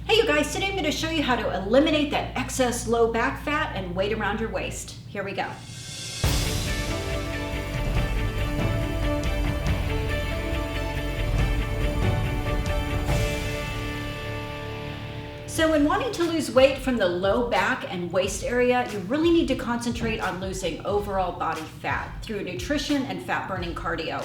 Hey you guys, today I'm going to show you how to eliminate that excess low back fat and weight around your waist. Here we go. So when wanting to lose weight from the low back and waist area, you really need to concentrate on losing overall body fat through nutrition and fat burning cardio.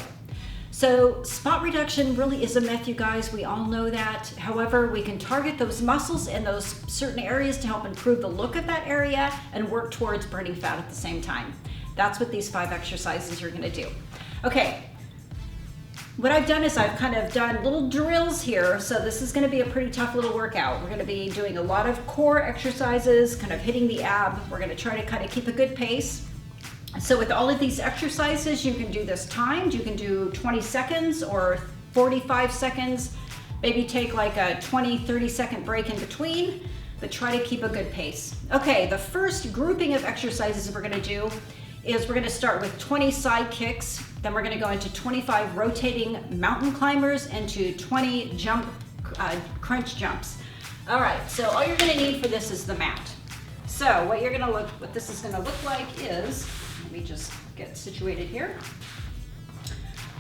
So spot reduction really is a myth, you guys. We all know that. However, we can target those muscles in those certain areas to help improve the look of that area and work towards burning fat at the same time. That's what these 5 exercises you're going to do. Okay, what I've done is I've kind of done little drills here. So this is going to be a pretty tough little workout. We're going to be doing a lot of core exercises, kind of hitting the ab. We're going to try to kind of keep a good pace. So with all of these exercises, you can do this timed. You can do 20 seconds or 45 seconds. Maybe take like a 20-30 second break in between, but try to keep a good pace. Okay, the first grouping of exercises we're going to do is we're going to start with 20 side kicks. Then we're going to go into 25 rotating mountain climbers into 20 crunch jumps. All right, so all you're going to need for this is the mat. So what this is going to look like is, let me just get situated here.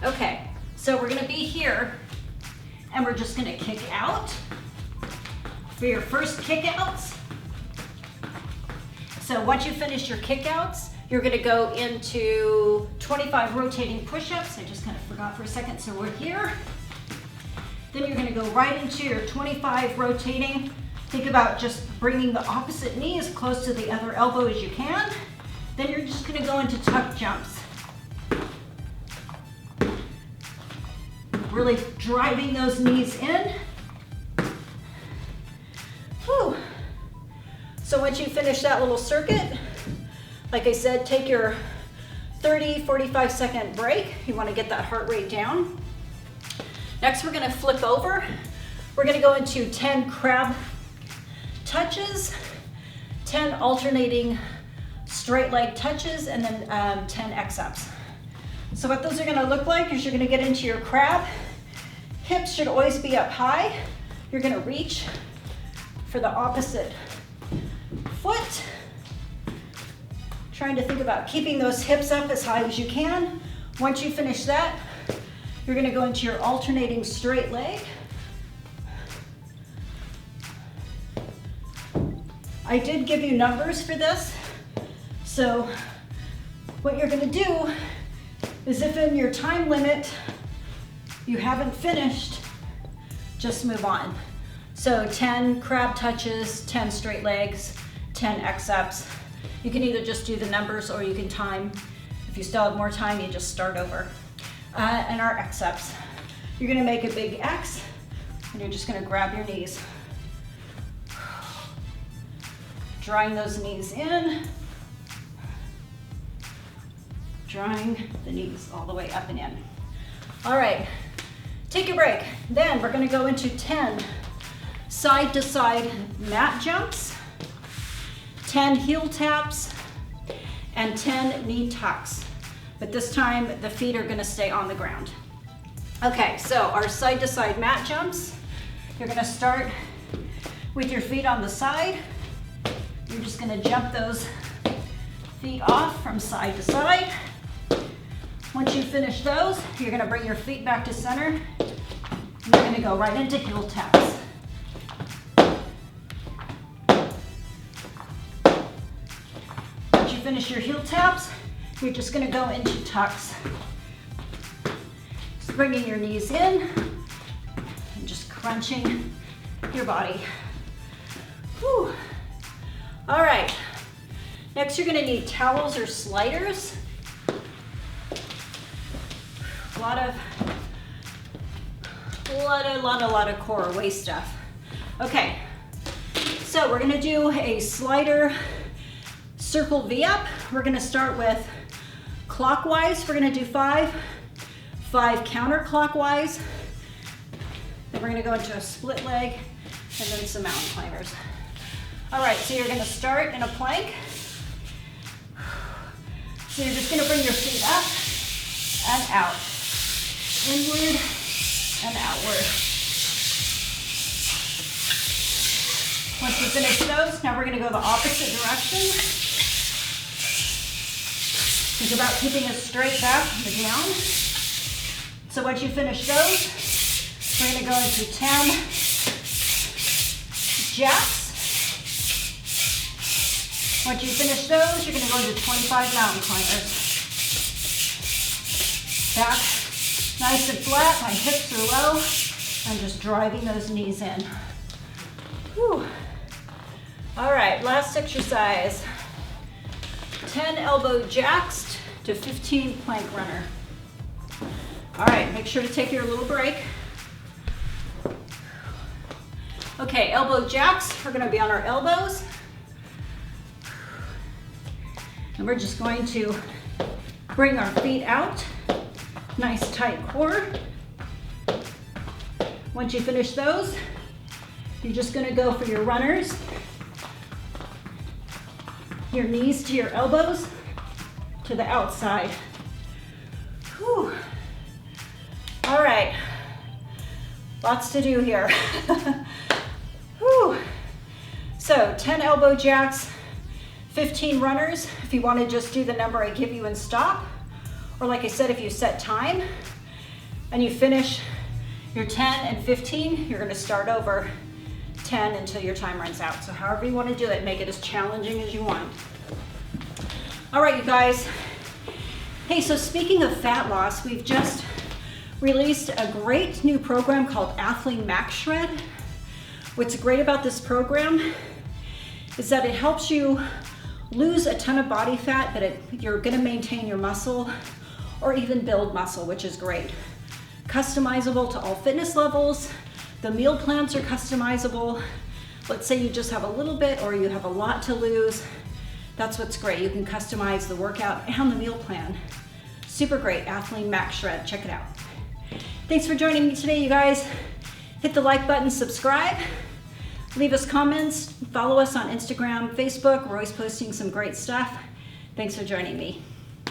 Okay, so we're gonna be here and we're just gonna kick out. For your first kickouts, so once you finish your kickouts, you're gonna go into 25 rotating push-ups. I just kind of forgot for a second, so we're here. Then you're gonna go right into your 25 rotating. Think about just bringing the opposite knee as close to the other elbow as you can. Then you're just going to go into tuck jumps. Really driving those knees in. Whew. So once you finish that little circuit, like I said, take your 30-45 second break. You want to get that heart rate down. Next, we're going to flip over. We're going to go into 10 crab touches, 10 alternating straight leg touches, and then 10 X-ups. So what those are going to look like is you're going to get into your crab. Hips should always be up high. You're going to reach for the opposite foot. Trying to think about keeping those hips up as high as you can. Once you finish that, you're going to go into your alternating straight leg. I did give you numbers for this. So what you're going to do is, if in your time limit you haven't finished, just move on. So 10 crab touches, 10 straight legs, 10 X-ups. You can either just do the numbers or you can time. If you still have more time, you just start over. And our X-ups. You're going to make a big X and you're just going to grab your knees. Drawing those knees in. Drawing the knees all the way up and in. All right, take a break. Then we're going to go into 10 side-to-side mat jumps, 10 heel taps, and 10 knee tucks. But this time, the feet are going to stay on the ground. Okay, so our side-to-side mat jumps, you're going to start with your feet on the side. You're just going to jump those feet off from side to side. Once you finish those, you're going to bring your feet back to center. And you're going to go right into heel taps. Once you finish your heel taps, you're just going to go into tucks. Just bringing your knees in and just crunching your body. Whew. All right. Next, you're going to need towels or sliders. A lot of core waist stuff. Okay, so we're going to do a slider circle V-up. We're going to start with clockwise. We're going to do 5 counterclockwise. Then we're going to go into a split leg and then some mountain climbers. All right, so you're going to start in a plank. So you're just going to bring your feet up and out, inward and outward. Once you finish those, now we're going to go the opposite direction. Think about keeping a straight back and down. So once you finish those, we're going to go into 10 jacks. Once you finish those, you're going to go into 25 mountain climbers. Back nice and flat, my hips are low. I'm just driving those knees in. Whew. All right, last exercise. 10 elbow jacks to 15 plank runner. All right, make sure to take your little break. Okay, elbow jacks, we're gonna be on our elbows. And we're just going to bring our feet out. Nice tight core. Once you finish those, you're just gonna go for your runners. Your knees to your elbows to the outside. Whew. All right, lots to do here. Whew. So 10 elbow jacks, 15 runners. If you want to just do the number I give you and stop, or like I said, if you set time and you finish your 10 and 15, you're going to start over 10 until your time runs out. So however you want to do it, make it as challenging as you want. All right, you guys. Hey, so speaking of fat loss, we've just released a great new program called Athlean Max Shred. What's great about this program is that it helps you lose a ton of body fat, but you're gonna maintain your muscle or even build muscle, which is great. Customizable to all fitness levels. The meal plans are customizable. Let's say you just have a little bit or you have a lot to lose. That's what's great. You can customize the workout and the meal plan. Super great, Athlean Max Shred, check it out. Thanks for joining me today, you guys. Hit the like button, subscribe, leave us comments, follow us on Instagram, Facebook. We're always posting some great stuff. Thanks for joining me.